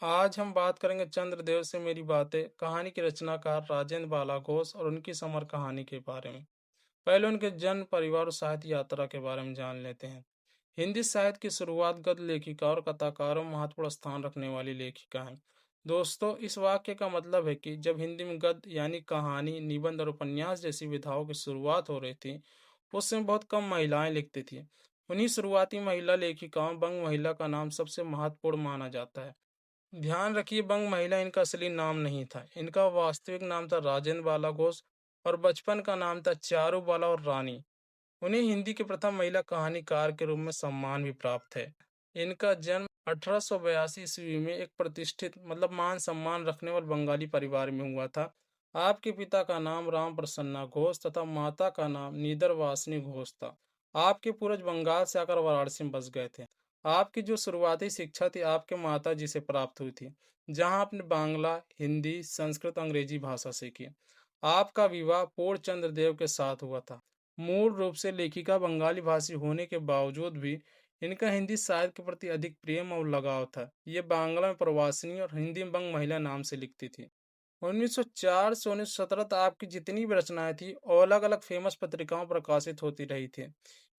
आज हम बात करेंगे चंद्रदेव से मेरी बातें कहानी के रचनाकार राजेंद्र बाला घोष और उनकी समर कहानी के बारे में। पहले उनके जन्म, परिवार और साहित्य यात्रा के बारे में जान लेते हैं। हिंदी साहित्य की शुरुआत गद्य लेखिका और कथाकारों में महत्वपूर्ण स्थान रखने वाली लेखिका हैं। दोस्तों, इस वाक्य का मतलब है कि जब हिंदी में गद्य यानी कहानी, निबंध और उपन्यास जैसी विधाओं की शुरुआत हो रही थी, उस समय बहुत कम महिलाएं लिखती थी। उन्हीं शुरुआती महिला लेखिकाओं में बंग महिला का नाम सबसे महत्वपूर्ण माना जाता है। ध्यान रखिए, बंग महिला इनका असली नाम नहीं था। इनका वास्तविक नाम था राजेंद्र बाला घोष और बचपन का नाम था चारू बाला और रानी। उन्हें हिंदी के प्रथम महिला कहानीकार के रूप में सम्मान भी प्राप्त है। इनका जन्म 1882 ईस्वी में एक प्रतिष्ठित मतलब मान सम्मान रखने वाले बंगाली परिवार में हुआ था। आपके पिता का नाम राम प्रसन्ना घोष तथा माता का नाम नीदर वासनी घोष था। आपके पूर्वज बंगाल से आकर वाराणसी में बस गए थे। आपकी जो शुरुआती शिक्षा थी आपके माता जी से प्राप्त हुई थी, जहां आपने बांग्ला, हिंदी, संस्कृत, अंग्रेजी भाषा सीखी। आपका विवाह पूर्णचंद्र देव के साथ हुआ था। मूल रूप से लेखिका बंगाली भाषी होने के बावजूद भी इनका हिंदी साहित्य के प्रति अधिक प्रेम और लगाव था। ये बांग्ला में प्रवासिनी और हिंदी में बंग महिला नाम से लिखती थी। 1904 से 1917 तक आपकी जितनी भी रचनाएं थी और अलग अलग फेमस पत्रिकाओं में प्रकाशित होती रही थी।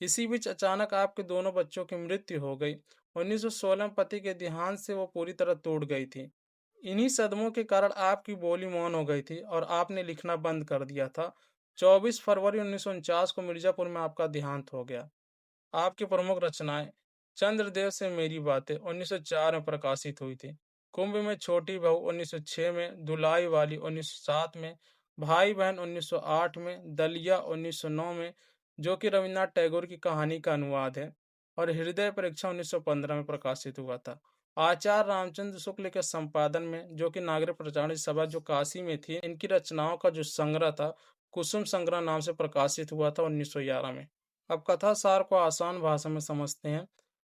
इसी बीच अचानक आपके दोनों बच्चों की मृत्यु हो गई। 1916 में पति के देहांत से वो पूरी तरह टूट गई थी। इन्हीं सदमों के कारण आपकी बोली मौन हो गई थी और आपने लिखना बंद कर दिया था। 24 फरवरी 1949 को मिर्जापुर में आपका देहांत हो गया। आपकी प्रमुख रचनाएं चंद्रदेव से मेरी बातें 1904 में प्रकाशित हुई थी। कुंभ में छोटी बहू 1906 में, दुलाई वाली 1907 में, भाई बहन 1908 में, दलिया 1909 में जो कि रविन्द्रनाथ टैगोर की कहानी का अनुवाद है, और हृदय परीक्षा 1915 में प्रकाशित हुआ था। आचार्य रामचंद्र शुक्ल के संपादन में, जो कि नागरिक प्रचार सभा जो काशी में थी, इनकी रचनाओं का जो संग्रह था कुसुम संग्रह नाम से प्रकाशित हुआ था 1911 में। अब कथा सार को आसान भाषा में समझते हैं।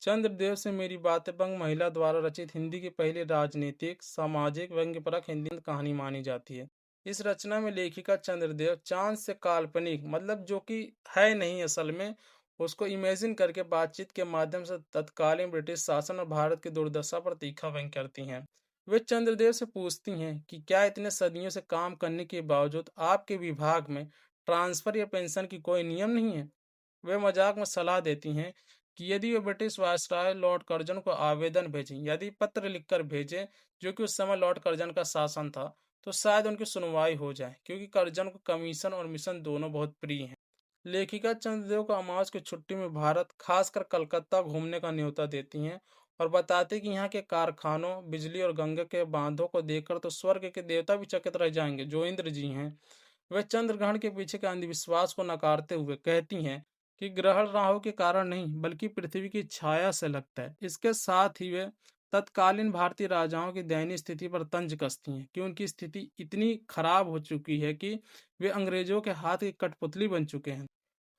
चंद्रदेव से मेरी बातें बंग महिला द्वारा रचित हिंदी की पहली राजनीतिक, सामाजिक, व्यंग्यपरक हिंदी कहानी मानी जाती है। इस रचना में लेखिका चंद्रदेव चांद से काल्पनिक मतलब जो कि है नहीं असल में, उसको इमेजिन करके बातचीत के माध्यम से तत्कालीन ब्रिटिश शासन और भारत की दुर्दशा पर तीखा व्यंग्य करती हैं। वे चंद्रदेव से पूछती हैं कि क्या इतने सदियों से काम करने के बावजूद आपके विभाग में ट्रांसफर या पेंशन की कोई नियम नहीं है। वे मजाक में सलाह देती हैं कि यदि वे ब्रिटिश वायसराय लॉर्ड कर्जन को आवेदन भेजें, यदि पत्र लिखकर भेजें, जो कि उस समय लॉर्ड कर्जन का शासन था, तो शायद उनकी सुनवाई हो जाए, क्योंकि कर्जन को कमीशन और मिशन दोनों बहुत प्रिय हैं। लेखिका चंद्रदेव को अमावस की छुट्टी में भारत, खासकर कलकत्ता घूमने का न्योता देती हैं और बताती कि यहाँ के कारखानों, बिजली और गंगा के बांधों को देखकर तो स्वर्ग के देवता भी चकित रह जाएंगे, जो इंद्र जी हैं। वे चंद्रग्रहण के पीछे के अंधविश्वास को नकारते हुए कहती हैं कि ग्रहण राहु के कारण नहीं बल्कि पृथ्वी की छाया से लगता है। इसके साथ ही वे तत्कालीन भारतीय राजाओं की दयनीय स्थिति पर तंज कसती हैं कि उनकी स्थिति इतनी खराब हो चुकी है कि वे अंग्रेजों के हाथ की कठपुतली बन चुके हैं।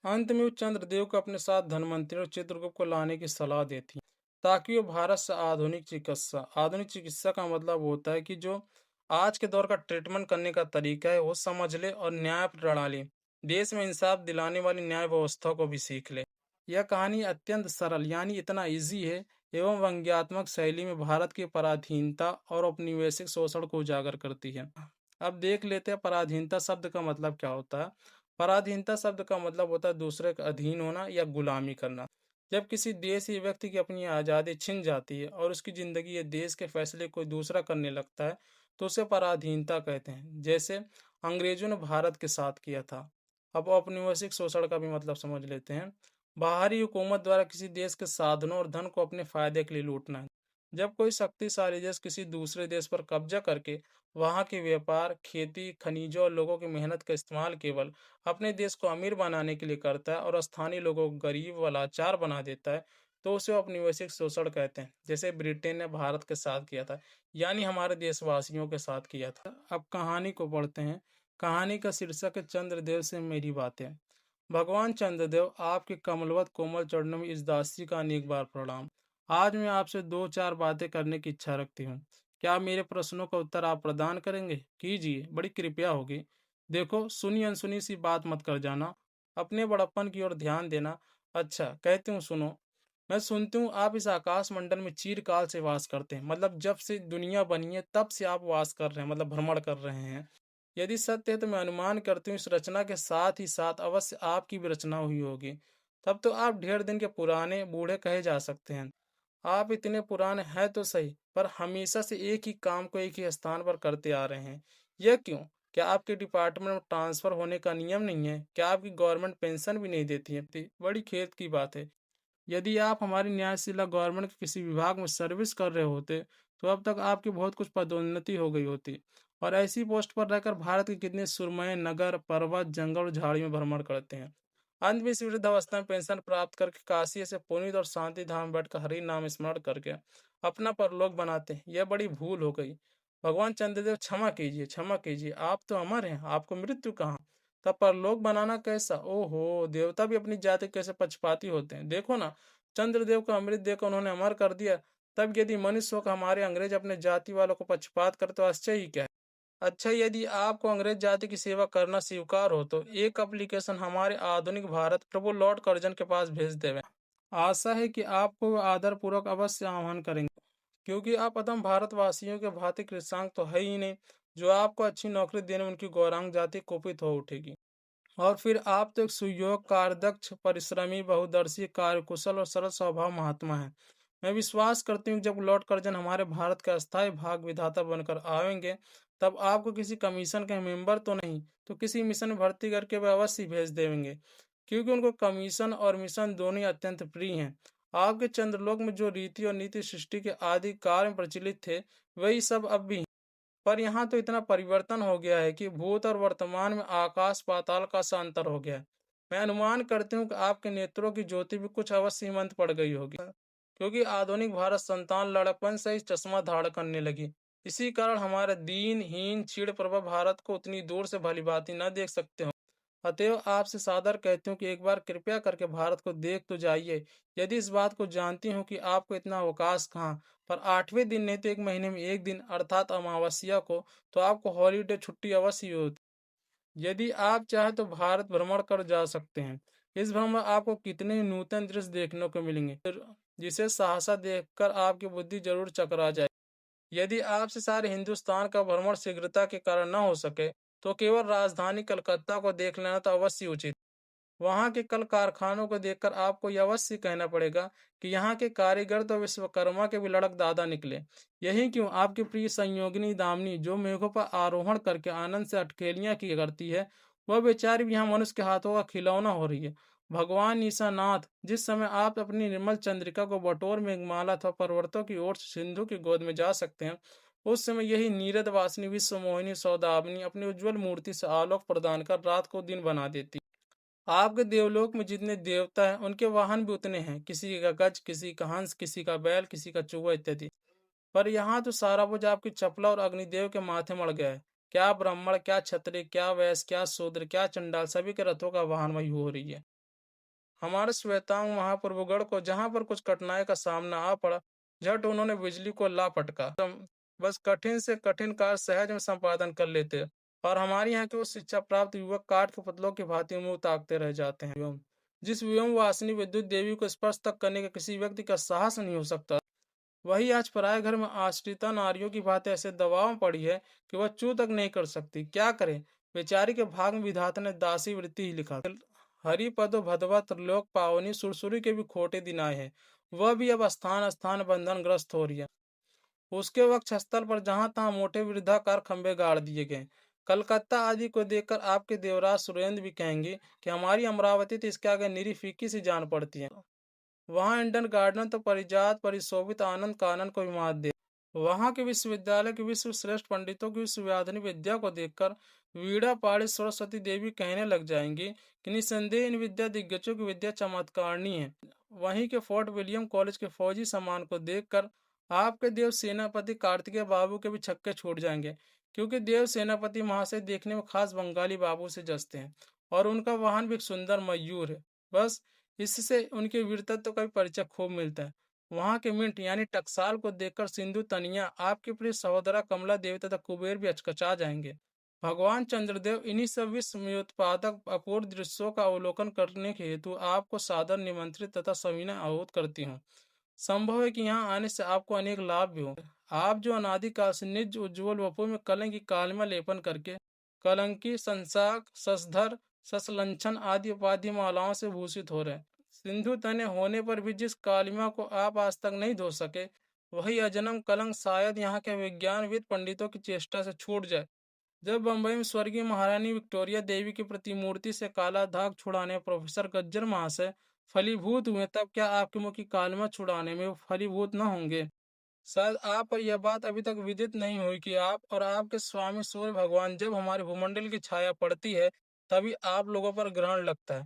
अंत में वो चंद्रदेव को अपने साथ धनवंतरी और चित्रगुप्त को लाने की सलाह देती हैं, ताकि वो भारत से आधुनिक चिकित्सा का मतलब होता है कि जो आज के दौर का ट्रीटमेंट करने का तरीका है वो समझ ले और न्याय प्रणाली, देश में इंसाफ दिलाने वाली न्याय व्यवस्था को भी सीख ले। यह कहानी अत्यंत सरल यानी इतना इजी है एवं व्यंग्यात्मक शैली में भारत की पराधीनता और औपनिवेशिक शोषण को उजागर करती है। अब देख लेते हैं पराधीनता शब्द का मतलब क्या होता है। पराधीनता शब्द का मतलब होता है दूसरे का अधीन होना या गुलामी करना। जब किसी देश या व्यक्ति की अपनी आज़ादी छिन जाती है और उसकी ज़िंदगी या देश के फैसले कोई दूसरा करने लगता है, तो उसे पराधीनता कहते हैं, जैसे अंग्रेजों ने भारत के साथ किया था। अब औपनिवेशिक शोषण का भी मतलब समझ लेते हैं। बाहरी हुकूमत द्वारा किसी देश के साधनों और धन को अपने फायदे के लिए लूटना है। जब कोई शक्तिशाली देश किसी दूसरे देश पर कब्जा करके वहाँ के व्यापार, खेती, खनिजों और लोगों की मेहनत का इस्तेमाल केवल अपने देश को अमीर बनाने के लिए करता है और स्थानीय लोगों को गरीब व लाचार बना देता है, तो उसे औपनिवेशिक शोषण कहते हैं, जैसे ब्रिटेन ने भारत के साथ किया था, यानी हमारे देशवासियों के साथ किया था। अब कहानी को पढ़ते हैं। कहानी का शीर्षक है चंद्रदेव से मेरी बातें। भगवान चंद्रदेव, आपके कमलवत कोमल चरणों में इस दासी का अनेक बार प्रणाम। आज मैं आपसे दो चार बातें करने की इच्छा रखती हूँ। क्या मेरे प्रश्नों का उत्तर आप प्रदान करेंगे? कीजिए, बड़ी कृपया होगी। देखो, सुनी अनसुनी सी बात मत कर जाना। अपने बड़प्पन की ओर ध्यान देना। अच्छा, कहती हूँ सुनो। मैं सुनती हूँ आप इस आकाश मंडल में चिरकाल से वास करते हैं, मतलब जब से दुनिया बनी है तब से आप वास कर रहे हैं, मतलब भ्रमण कर रहे हैं। यदि सत्य है तो मैं अनुमान करती हूँ इस रचना के साथ ही साथ अवश्य आपकी भी रचना हुई होगी। तब तो आप ढेर दिन के पुराने बूढ़े कहे जा सकते हैं। आप इतने पुराने हैं तो सही, पर हमेशा से एक ही काम को एक ही स्थान पर करते आ रहे हैं। यह क्यों? क्या आपके डिपार्टमेंट में ट्रांसफर होने का नियम नहीं है? क्या आपकी गवर्नमेंट पेंशन भी नहीं देती है? बड़ी खेद की बात है। यदि आप हमारी न्यायशिला गवर्नमेंट के किसी विभाग में सर्विस कर रहे होते, तो अब तक आपकी बहुत कुछ पदोन्नति हो गई होती। और ऐसी पोस्ट पर रहकर भारत के कितने सुरमय नगर, पर्वत, जंगल और झाड़ियों में भ्रमण करते हैं। अंत में इस वृद्धावस्था में पेंशन प्राप्त करके काशी से पुनीत और शांति धाम बैठकर हरि नाम स्मरण करके अपना परलोक बनाते हैं। यह बड़ी भूल हो गई। भगवान चंद्रदेव क्षमा कीजिए, क्षमा कीजिए। आप तो अमर हैं, आपको मृत्यु कहाँ? तब परलोक बनाना कैसा? ओहो, देवता भी अपनी जाति कैसे पक्षपाती होते हैं। देखो ना, चंद्रदेव को अमृत देकर उन्होंने अमर कर दिया। तब यदि मनुष्य को हमारे अंग्रेज अपने जाति वालों को पक्षपात करे तो आश्चर्य ही क्या है। अच्छा, यदि आपको अंग्रेज जाति की सेवा करना स्वीकार हो तो एक एप्लीकेशन हमारे आधुनिक भारत प्रभु लॉर्ड कर्जन के पास भेज देवें। आशा है कि आपको वो आदर पूर्वक अवश्य आह्वान करेंगे, क्योंकि आप अदम भारतवासियों के भांति कृषांग तो है ही नहीं जो आपको अच्छी नौकरी देने में उनकी गौरांग जाति कुपित हो उठेगी। और फिर आप तो एक सुयोग्य, कार्यदक्ष, परिश्रमी, बहुदर्शी, कार्यकुशल और सरल स्वभाव महात्मा हैं। मैं विश्वास करती हूँ कि जब लॉर्ड कर्जन हमारे भारत के अस्थायी भाग विधाता बनकर आएंगे, तब आपको किसी कमीशन के मेंबर तो नहीं, तो किसी मिशन में भर्ती करके वे अवश्य भेज देंगे, क्योंकि उनको कमीशन और मिशन दोनों ही अत्यंत प्रिय हैं। आपके चंद्रलोक में जो रीति और नीति सृष्टि के आदि काल में प्रचलित थे, वही सब अब भी। पर यहाँ तो इतना परिवर्तन हो गया है कि भूत और वर्तमान में आकाश पाताल का सा अंतर हो गया है। मैं अनुमान करती हूँ कि आपके नेत्रों की ज्योति भी कुछ अवश्य मंद पड़ गई होगी, क्योंकि आधुनिक भारत संतान लड़कपन से ही चश्मा धारण करने लगी। इसी कारण हमारे दीन हीन चीड़ प्रभा भारत को उतनी दूर से भलीभांति न देख सकते हो। अतएव आपसे सादर कहती हूँ कि एक बार कृपया करके भारत को देख तो जाइए। यदि इस बात को जानती हूँ कि आपको इतना अवकाश कहाँ, पर 8वें दिन नहीं तो 1 महीने में एक दिन अर्थात अमावस्या को तो आपको हॉलीडे छुट्टी अवश्य होती। यदि आप चाहे तो भारत भ्रमण कर जा सकते हैं। इस भ्रमण में आपको कितने ही नूतन दृश्य देखने को मिलेंगे, जिसे सहसा देखकर आपकी बुद्धि जरूर चकरा जाए। यदि आपसे सारे हिंदुस्तान का भ्रमण शीघ्रता के कारण न हो सके, तो केवल राजधानी कलकत्ता को देख लेना तो अवश्य उचित। वहाँ के कल कारखानों को देखकर आपको यह अवश्य कहना पड़ेगा कि यहाँ के कारीगर तो विश्वकर्मा के भी लड़क दादा निकले। यही क्यों आपकी प्रिय संयोगिनी दामिनी, जो मेघों पर आरोहण करके आनंद से अटकेलियां की करती है, वह बेचारी भी यहाँ मनुष्य के हाथों का खिलौना हो रही है। भगवान ईसानाथ, जिस समय आप अपनी निर्मल चंद्रिका को बटोर मेघमाला अथवा पर्वतों की ओर से सिंधु की गोद में जा सकते हैं, उस समय यही नीरद वासिनी विश्व मोहिनी सौदामिनी अपनी उज्ज्वल मूर्ति से आलोक प्रदान कर रात को दिन बना देती। आपके देवलोक में जितने देवता हैं उनके वाहन भी उतने हैं, किसी का गज, किसी का हंस, किसी का बैल, किसी का चूहा इत्यादि। पर यहाँ तो सारा बोझ आपकी चपला और अग्निदेव के माथे मड़ गया है। क्या ब्राह्मण, क्या क्षत्रिय, क्या वैश्य, क्या शूद्र, क्या चंडाल, सभी के रथों का वाहन वही हो रही है। हमारे श्वेतांग महाप्रभुगढ़ को जहां पर कुछ कठिनाई का सामना आ पड़ा, झट उन्होंने बिजली को ला पटका। बस कठिन से कठिन कार्य सहज में संपादन कर लेते, और हमारे यहाँ के वो शिक्षा प्राप्त युवक काठ के पुतलों की भांति मुंह ताकते रह जाते हैं। जिस व्योम वासिनी विद्युत देवी को स्पर्श तक करने का किसी व्यक्ति का साहस नहीं हो सकता, वही आज पराये घर में आश्रिता नारियों की बातें ऐसे दबाव में पड़ी है कि वह चू तक नहीं कर सकती। क्या करे, बेचारी के भाग में विधाता ने दासी वृत्ति ही लिखा। हरिपदो भदवा त्रिलोक पावनी सुरसुरी के भी खोटे दिन आए हैं। वह भी अब स्थान स्थान बंधन ग्रस्त हो रही है। उसके वक्त स्थल पर जहां तहां मोटे वृद्धाकार खंबे गाड़ दिए गए। कलकत्ता आदि को देखकर आपके देवराज सुरेंद्र भी कहेंगे कि हमारी अमरावती तो इसके आगे निरी फीकी सी जान पड़ती है। वहाँ इंडन गार्डन तो परिजात परिशोभित आनंद कानन को भी मात दे। वहाँ के विश्वविद्यालय के विश्व श्रेष्ठ पंडितों की विश्वव्याधिनी विद्या को देखकर वीणा पाड़ी सरस्वती देवी कहने लग जाएंगी कि निसंदेह इन विद्या दिग्गजों की विद्या चमत्कारणी है। वहीं के फोर्ट विलियम कॉलेज के फौजी सम्मान को देखकर आपके देव सेनापति कार्तिकेय बाबू के भी छक्के छूट जाएंगे, क्योंकि देव सेनापति महाशय देखने में खास बंगाली बाबू से जचते हैं, और उनका वाहन भी एक सुंदर मयूर है। बस इससे उनके वीरतत्व का भी परिचय खूब मिलता है। वहाँ के मिंट यानी टकसाल को देखकर सिंधु तनिया, आपके प्रिय सहोदरा कमला देवी तथा कुबेर भी अचकचा जाएंगे। भगवान चंद्रदेव इन्हीं सब विस्मयोत्पादक अपूर्व दृश्यों का अवलोकन करने के हेतु आपको सादर निमंत्रित तथा सविनय आहूत करती हूँ। संभव है कि यहाँ आने से आपको अनेक लाभ भी हों। आप जो अनादिकाल से निज उज्ज्वल वपु में कलंक की कालिमा लेपन करके कलंकी, संसाक, ससधर, ससलंछन आदि उपाधि मालाओं से भूषित हो रहे हैं। सिंधु तने होने पर भी जिस कालिमा को आप आज तक नहीं धो सके, वही अजन्म कलंक शायद यहाँ के विज्ञानविद पंडितों की चेष्टा से छूट जाए। जब बंबई में स्वर्गीय महारानी विक्टोरिया देवी की प्रतिमूर्ति से काला दाग छुड़ाने प्रोफेसर गज्जर महाशय फलीभूत हुए, तब क्या आपके मुंह की कालिमा छुड़ाने में वो फलीभूत न होंगे? शायद आप पर यह बात अभी तक विदित नहीं हुई कि आप और आपके स्वामी सूर्य भगवान जब हमारे भूमंडल की छाया पड़ती है, तभी आप लोगों पर ग्रहण लगता है।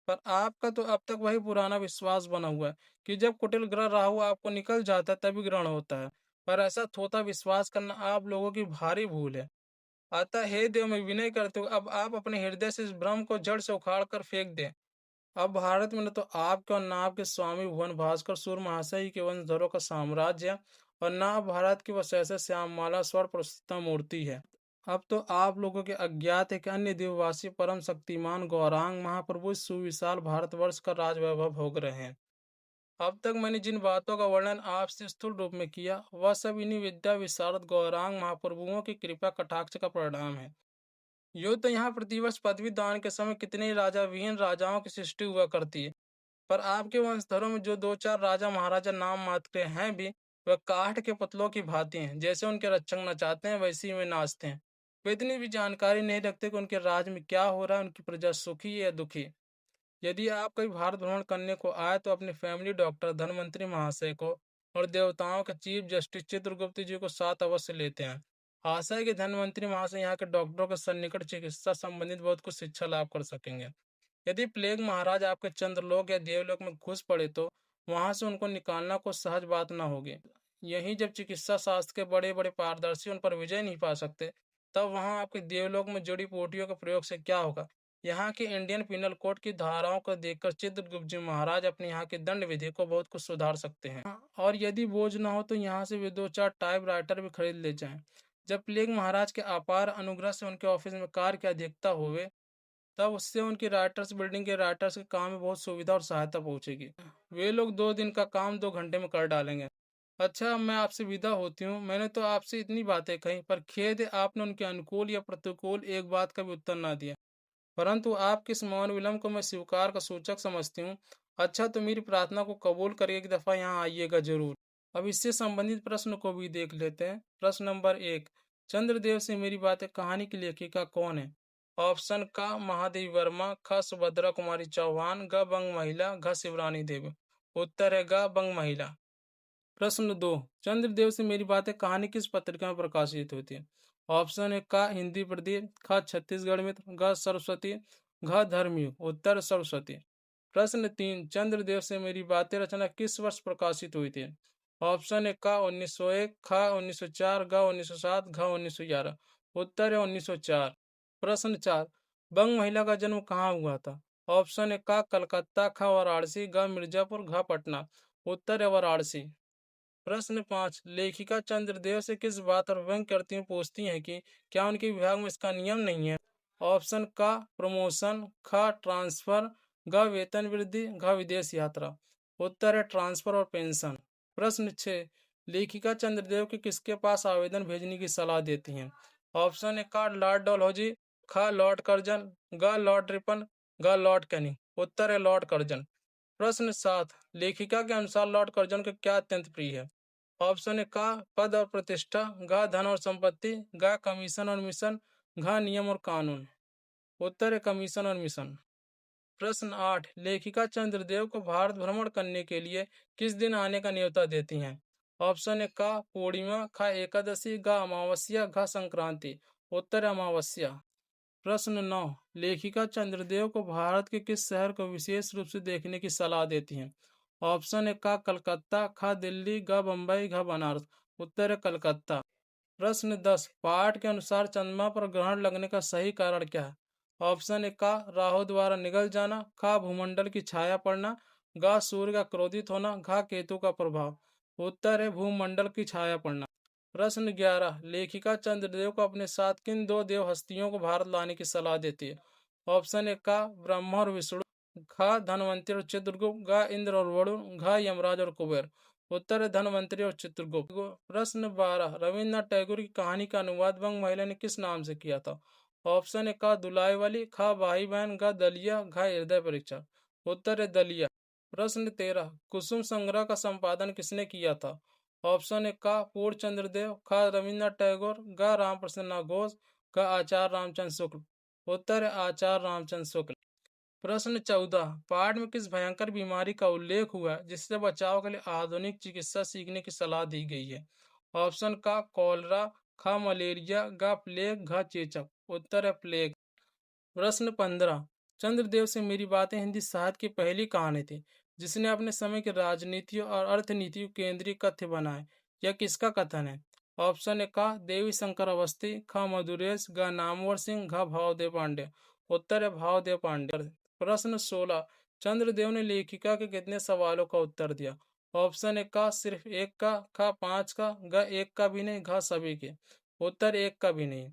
पर आपका तो अब तक वही पुराना विश्वास बना हुआ है कि जब कुटिल ग्रह राहु आपको निकल जाता है तभी ग्रहण होता है। पर ऐसा थोथा विश्वास करना आप लोगों की भारी भूल है। अतः हे देव, मैं विनय करते हुए अब आप अपने हृदय से इस भ्रम को जड़ से उखाड़ कर फेंक दें। अब भारत में न तो आपके और न आपके स्वामी भुवन भास्कर सूर्य महाशय ही के वंशधरों का साम्राज्य है, और न अब भारत की वह ऐसे श्याममाला स्वर्ण प्रसिद्ध मूर्ति है। अब तो आप लोगों के अज्ञात है कि अन्य दिव्यवासी परम शक्तिमान गौरांग महाप्रभु इस सुविशाल भारतवर्ष का राजवैभव भोग रहे हैं। अब तक मैंने जिन बातों का वर्णन आपसे स्थूल रूप में किया, वह सब इन्हीं विद्या विशारद गौरांग महाप्रभुओं की कृपा कटाक्ष का परिणाम है। यूँ तो यहाँ प्रतिवर्ष पदवी दान के समय कितने ही राजा विहीन राजाओं की सृष्टि हुआ करती है, पर आपके वंशधरों में जो दो चार राजा महाराजा नाम मात्र के हैं भी, वह काठ के पुतलों की भांति हैं। जैसे उनके रक्षक नचाते हैं, वैसे ही वे नाचते हैं। वे इतनी भी जानकारी नहीं रखते कि उनके राज्य में क्या हो रहा है, उनकी प्रजा सुखी है या दुखी। यदि आप कभी भारत भ्रमण करने को आए तो अपने फैमिली डॉक्टर धनवंतरी महाशय को और देवताओं के चीफ जस्टिस चित्रगुप्त जी को साथ अवश्य लेते हैं। आशा है कि धनवंतरी महाशय यहाँ के डॉक्टरों के सन्निकट चिकित्सा संबंधित बहुत कुछ शिक्षा लाभ कर सकेंगे। यदि प्लेग महाराज आपके चंद्रलोक या देवलोक में घुस पड़े तो वहां से उनको निकालना कोई सहज बात न होगी। यहीं जब चिकित्सा शास्त्र के बड़े बड़े पारदर्शी उन पर विजय नहीं पा सकते, तब वहां आपके देवलोक में जड़ी बूटियों के प्रयोग से क्या होगा। यहाँ के इंडियन पिनल कोड की धाराओं को देखकर चित्रगुप्त जी महाराज अपने यहाँ की दंड विधि को बहुत कुछ सुधार सकते हैं। और यदि बोझ न हो तो यहाँ से वे दो चार टाइप राइटर भी खरीद ले जाएं। जब प्लेग महाराज के अपार अनुग्रह से उनके ऑफिस में कार्य की अधिकता होवे, तब उससे उनकी राइटर्स बिल्डिंग के राइटर्स के काम में बहुत सुविधा और सहायता पहुंचेगी। वे लोग 2 दिन का काम 2 घंटे में कर डालेंगे। अच्छा, अब मैं आपसे विदा होती हूँ। मैंने तो आपसे इतनी बातें कही, पर खेद है आपने उनके अनुकूल या प्रतिकूल एक बात का भी उत्तर ना दिया। परंतु आपके इस मौन विलंब को मैं स्वीकार का सूचक समझती हूँ। अच्छा, तो मेरी प्रार्थना को कबूल करके एक दफ़ा यहाँ आइएगा जरूर। अब इससे संबंधित प्रश्न को भी देख लेते हैं। प्रश्न नंबर 1, चंद्रदेव से मेरी बातें कहानी की लेखिका कौन है? ऑप्शन का महादेवी वर्मा, ख सुभद्रा कुमारी चौहान, ग बंग महिला, घ शिवरानी देवी। उत्तर है ग बंग महिला। प्रश्न 2, चंद्रदेव से मेरी बातें कहानी किस पत्रिका में प्रकाशित होती है? ऑप्शन है का हिंदी प्रदीप, ख छत्तीसगढ़ मित्र, ग सरस्वती, घ धर्मयुग। उत्तर सरस्वती। प्रश्न 3, चंद्रदेव से मेरी बातें रचना किस वर्ष प्रकाशित हुई थी? ऑप्शन है का 1901, ख 1904, ग 1907, घ 1911। उत्तर है 1904। प्रश्न 4, बंग महिला का जन्म कहाँ हुआ था? ऑप्शन है का कलकत्ता, ख वाराणसी, ग मिर्जापुर, घ पटना। उत्तर है वाराणसी। प्रश्न 5, लेखिका चंद्रदेव से किस बात पर व्यंग करती हुई पूछती हैं कि क्या उनके विभाग में इसका नियम नहीं है? ऑप्शन का प्रमोशन, ख ट्रांसफर, ग वेतन वृद्धि, घ विदेश यात्रा। उत्तर है ट्रांसफर और पेंशन। प्रश्न 6, लेखिका चंद्रदेव के किसके पास आवेदन भेजने की सलाह देती हैं? ऑप्शन है का लॉर्ड डलहौजी, ख लॉर्ड कर्जन, ग लॉर्ड रिपन, घ लॉर्ड कैनिंग। उत्तर है लॉर्ड कर्जन। प्रश्न 7, लेखिका के अनुसार लॉर्ड कर्जन को क्या अत्यंत प्रिय है? ऑप्शन है का पद और प्रतिष्ठा, घ धन और संपत्ति, घ कमीशन और मिशन, घ नियम और कानून। उत्तर है कमीशन और मिशन। प्रश्न 8, लेखिका चंद्रदेव को भारत भ्रमण करने के लिए किस दिन आने का न्योता देती हैं? ऑप्शन है का पूर्णिमा, ख एकादशी, घ अमावस्या, घ संक्रांति। उत्तर है अमावस्या। प्रश्न 9, लेखिका चंद्रदेव को भारत के किस शहर को विशेष रूप से देखने की सलाह देती हैं? ऑप्शन है का कलकत्ता, ख दिल्ली, ग बम्बई, घ बनारस। उत्तर है कलकत्ता। प्रश्न 10, पाठ के अनुसार चंद्रमा पर ग्रहण लगने का सही कारण क्या है? ऑप्शन है का राहु द्वारा निगल जाना, ख भूमंडल की छाया पड़ना, घ सूर्य का क्रोधित होना, घ केतु का प्रभाव। उत्तर है भूमंडल की छाया पड़ना। प्रश्न 11, लेखिका चंद्रदेव को अपने साथ किन दो देव हस्तियों को भारत लाने की सलाह देती है? ऑप्शन ए का ब्रह्मा और विष्णु, घ धनवंतरी और चित्रगुप्त, घ इंद्र और वरुण, घ यमराज और कुबेर। उत्तर है धनवंतरी और चित्रगुप्त। प्रश्न 12, रविन्द्रनाथ टैगोर की कहानी का अनुवाद वंग महिला ने किस नाम से किया था? ऑप्शन ए का दुलाई वाली, ख भाई बहन, घ दलिया, घ हृदय परीक्षा। उत्तर है दलिया। प्रश्न 13, कुसुम संग्रह का संपादन किसने किया था? ऑप्शन ए का पूर्णचंद्र देव, ख रविन्द्रनाथ टैगोर, घ राम प्रसन्न घोष, घ आचार्य रामचंद्र शुक्ल। उत्तर है आचार्य रामचंद्र शुक्ल। प्रश्न 14, पाठ में किस भयंकर बीमारी का उल्लेख हुआ है जिससे बचाव के लिए आधुनिक चिकित्सा सीखने की सलाह दी गई है? ऑप्शन का कॉलरा, ख मलेरिया, घ प्लेग, घ चेचक। उत्तर है प्लेग। प्रश्न 15, चंद्रदेव से मेरी बातें हिंदी साहित्य की पहली कहानी थी जिसने अपने समय की राजनीति और अर्थनीति को केंद्रीय कथ्य बनाए। यह किसका कथन है? ऑप्शन ए का देवी शंकर अवस्थी, ख मधुरेश, घ नामवर सिंह, घ भावदेव पांडे। उत्तर है भावदेव पांडे। प्रश्न 16, चंद्रदेव ने लेखिका के कितने सवालों का उत्तर दिया? ऑप्शन ए का सिर्फ एक का, ख पांच का, घ एक का भी नहीं, घ सभी के। उत्तर एक का भी नहीं।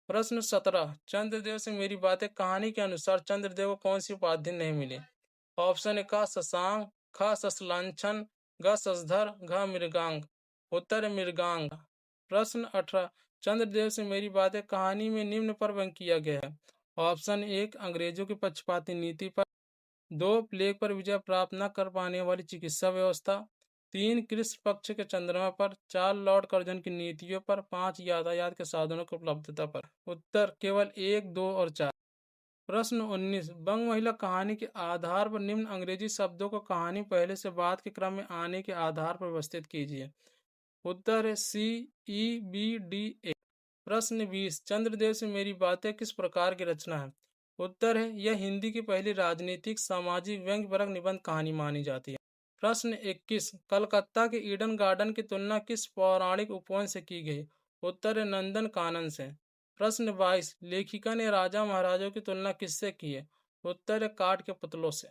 प्रश्न 17, चंद्रदेव से मेरी बातें कहानी के अनुसार चंद्रदेव को कौन सी उपाधि नहीं मिली? ऑप्शन ए का शशांक, ख ससलांछन, घ शशधर, घ मृगांक। उत्तर है मृगांक। प्रश्न 18, चंद्रदेव से मेरी बातें कहानी में निम्न पर व्यंग किया गया है। ऑप्शन 1, अंग्रेजों की पक्षपाती नीति पर। 2, प्लेग पर विजय प्राप्त न कर पाने वाली चिकित्सा व्यवस्था। 3, कृष्ण पक्ष के चंद्रमा पर। 4, लॉर्ड कर्जन की नीतियों पर। 5, यातायात के साधनों की उपलब्धता पर। उत्तर केवल 1, 2 और 4। प्रश्न 19, बंग महिला कहानी के आधार पर निम्न अंग्रेजी शब्दों को कहानी पहले से बाद के क्रम में आने के आधार पर व्यवस्थित कीजिए। उत्तर है सी, ई, बी, डी, ए। प्रश्न 20, चंद्रदेव से मेरी बातें किस प्रकार की रचना है? उत्तर है यह हिंदी की पहली राजनीतिक सामाजिक व्यंग्यपरक निबंध कहानी मानी जाती है। प्रश्न 21, कलकत्ता के ईडन गार्डन की तुलना किस पौराणिक उपवन से की गई? उत्तर है नंदन कानन से। प्रश्न 22, लेखिका ने राजा महाराजाओं की तुलना किससे की है? उत्तर है काठ के पुतलों से।